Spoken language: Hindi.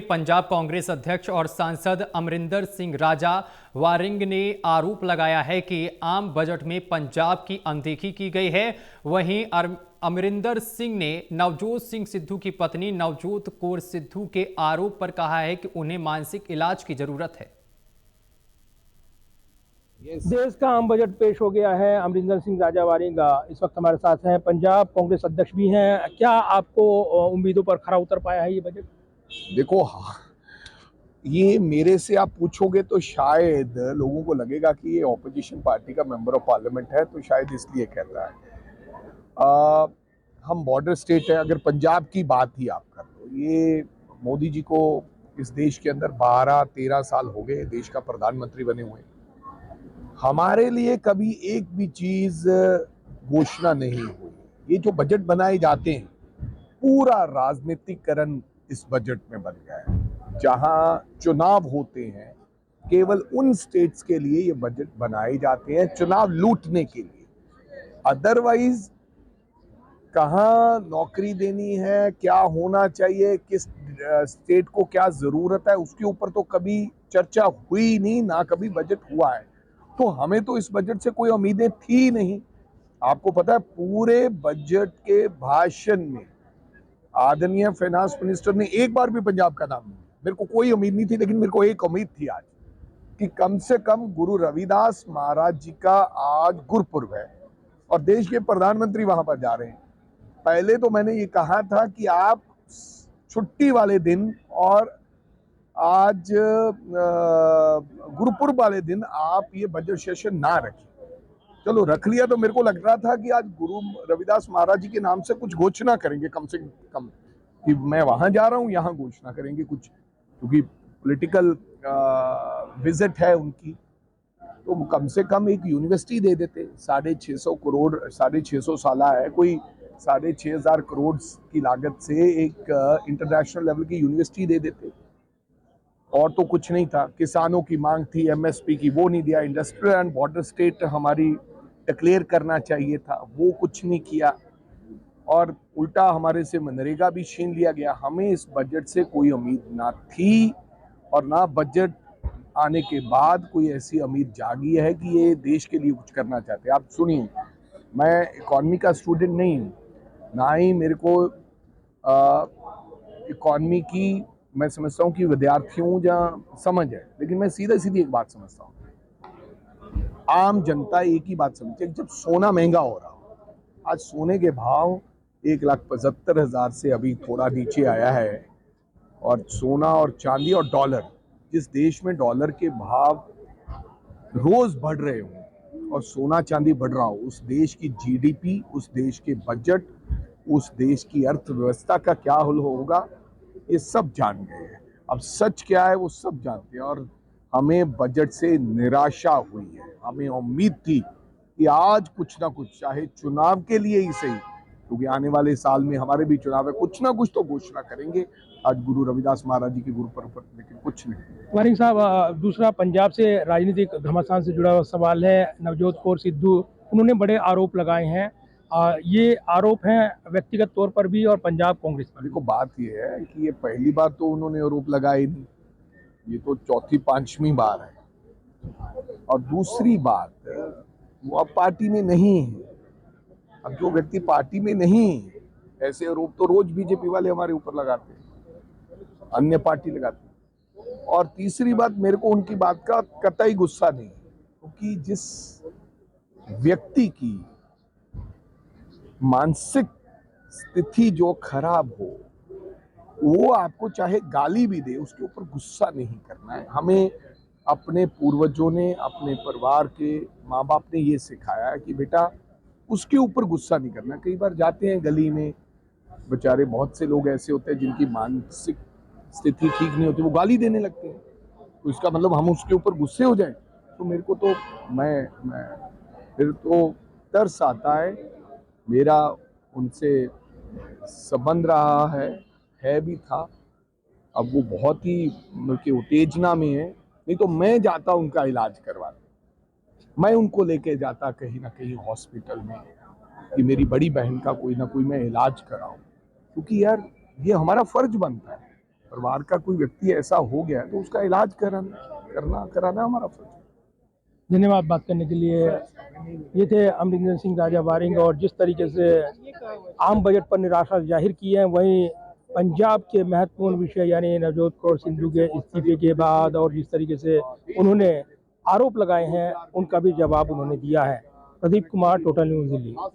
पंजाब कांग्रेस अध्यक्ष और सांसद अमरिंदर सिंह राजा वारिंग ने आरोप लगाया है कि आम बजट में पंजाब की अनदेखी की गई है। वहीं अमरिंदर सिंह ने नवजोत सिंह सिद्धू की पत्नी नवजोत कौर सिद्धू के आरोप पर कहा है कि उन्हें मानसिक इलाज की जरूरत है। देश का आम बजट पेश हो गया है। अमरिंदर सिंह राजा वारिंग इस वक्त हमारे साथ हैं, पंजाब कांग्रेस अध्यक्ष भी हैं। क्या आपको उम्मीदों पर खरा उतर पाया है ये बजट? देखो, ये मेरे से आप पूछोगे तो शायद लोगों को लगेगा कि ये ऑपोजिशन पार्टी का मेंबर ऑफ पार्लियामेंट है, तो शायद इसलिए कहता है। हम बॉर्डर स्टेट है। अगर पंजाब की बात ही आप कर लो, ये मोदी जी को इस देश के अंदर 12-13 साल हो गए देश का प्रधानमंत्री बने हुए। हमारे लिए कभी एक भी चीज घोषणा नहीं हुई। ये जो बजट बनाए जाते हैं, पूरा राजनीतिकरण इस बजट में बन गया है। जहां चुनाव होते हैं, केवल उन स्टेट्स के लिए ये बजट बनाए जाते हैं, चुनाव लूटने के लिए। अदरवाइज कहां नौकरी देनी है, क्या होना चाहिए, किस स्टेट को क्या जरूरत है, उसके ऊपर तो कभी चर्चा हुई नहीं, ना कभी बजट हुआ है। तो हमें तो इस बजट से कोई उम्मीदें थी नहीं। आपको पता है, पूरे बजट के भाषण में आदरणीय फाइनेंस मिनिस्टर ने एक बार भी पंजाब का नाम नहीं लिया। मेरे को कोई उम्मीद नहीं थी, लेकिन मेरे को एक उम्मीद थी आज कि कम से कम गुरु रविदास महाराज जी का आज गुरुपुर्ब है और देश के प्रधानमंत्री वहां पर जा रहे हैं। पहले तो मैंने ये कहा था कि आप छुट्टी वाले दिन और आज गुरुपुर्ब वाले दिन आप ये बजट सेशन ना रखें। चलो रख लिया, तो मेरे को लग रहा था कि आज गुरु रविदास महाराज जी के नाम से कुछ घोषणा करेंगे, कम से कम कि मैं वहां जा रहा हूं, यहां घोषणा करेंगे कुछ, क्योंकि पॉलिटिकल विजिट है उनकी। तो कम से कम एक यूनिवर्सिटी दे देते। 650 करोड़ 650 साला है, कोई 6500 करोड़ की लागत से एक इंटरनेशनल लेवल की यूनिवर्सिटी दे देते। और तो कुछ नहीं था। किसानों की मांग थी एमएसपी की, वो नहीं दिया। इंडस्ट्रियल एंड बॉर्डर स्टेट हमारी डिक्लेयर करना चाहिए था, वो कुछ नहीं किया। और उल्टा हमारे से मनरेगा भी छीन लिया गया। हमें इस बजट से कोई उम्मीद ना थी और ना बजट आने के बाद कोई ऐसी उम्मीद जागी है कि ये देश के लिए कुछ करना चाहते हैं। आप सुनिए, मैं इकोनॉमी का स्टूडेंट नहीं हूँ, ना ही मेरे को इकोनॉमी की मैं समझता हूँ कि विद्यार्थियों जहाँ समझ है, लेकिन मैं सीधा सीधी एक बात समझता हूँ। आम जनता एक ही बात समझती है, जब सोना महंगा हो रहा हो, आज सोने के भाव 1,75,000 से अभी थोड़ा नीचे आया है। और सोना और चांदी और डॉलर, जिस देश में डॉलर के भाव रोज बढ़ रहे हो और सोना चांदी बढ़ रहा हो, उस देश की जीडीपी, उस देश के बजट, उस देश की अर्थव्यवस्था का क्या हाल होगा, ये सब जान गए हैं। अब सच क्या है वो सब जानते हैं। और हमें बजट से निराशा हुई है। हमें उम्मीद थी कि आज कुछ ना कुछ, चाहे चुनाव के लिए ही सही, क्योंकि आने वाले साल में हमारे भी चुनाव है, कुछ ना कुछ तो घोषणा करेंगे आज गुरु रविदास महाराज जी के गुरुपर्व पर, लेकिन कुछ नहीं। वारिंग साहब, दूसरा पंजाब से राजनीतिक घमासान से जुड़ा हुआ सवाल है। नवजोत कौर सिद्धू, उन्होंने बड़े आरोप लगाए हैं। ये आरोप हैं व्यक्तिगत तौर पर भी और पंजाब कांग्रेस पर। देखो, बात ये है कि ये पहली बार तो उन्होंने आरोप लगाए नहीं, ये तो चौथी पांचवी बार है। और दूसरी बात, वो अब पार्टी में नहीं है। अब जो व्यक्ति पार्टी में नहीं है, ऐसे आरोप तो रोज बीजेपी वाले हमारे ऊपर लगाते हैं, अन्य पार्टी लगाते हैं। और तीसरी बात, मेरे को उनकी बात का कतई गुस्सा नहीं, क्योंकि जिस व्यक्ति की मानसिक स्थिति जो खराब हो, वो आपको चाहे गाली भी दे, उसके ऊपर गुस्सा नहीं करना है। हमें अपने पूर्वजों ने, अपने परिवार के माँ बाप ने ये सिखाया है कि बेटा उसके ऊपर गुस्सा नहीं करना। कई बार जाते हैं गली में, बेचारे बहुत से लोग ऐसे होते हैं जिनकी मानसिक स्थिति ठीक नहीं होती, वो गाली देने लगते हैं। तो इसका मतलब हम उसके ऊपर गुस्से हो जाएं? तो मेरे को तो मैं फिर तो तरस आता है। मेरा उनसे संबंध रहा है भी था। अब वो बहुत ही उनकी उत्तेजना में है, नहीं तो मैं जाता उनका इलाज करवाने। मैं उनको लेके जाता कहीं ना कहीं हॉस्पिटल में कि मेरी बड़ी बहन का कोई ना कोई मैं इलाज कराऊं, क्योंकि यार ये हमारा फर्ज बनता है। परिवार का कोई व्यक्ति ऐसा हो गया है तो उसका इलाज कराना हमारा फर्ज है। धन्यवाद बात करने के लिए। ये थे अमरिंदर सिंह राजा वारिंग। और जिस तरीके से आम बजट पर निराशा जाहिर की है, वहीं पंजाब के महत्वपूर्ण विषय यानी नवजोत कौर सिद्धू के इस्तीफे के बाद और जिस तरीके से उन्होंने आरोप लगाए हैं, उनका भी जवाब उन्होंने दिया है। Pradeep Kumar, total news Delhi.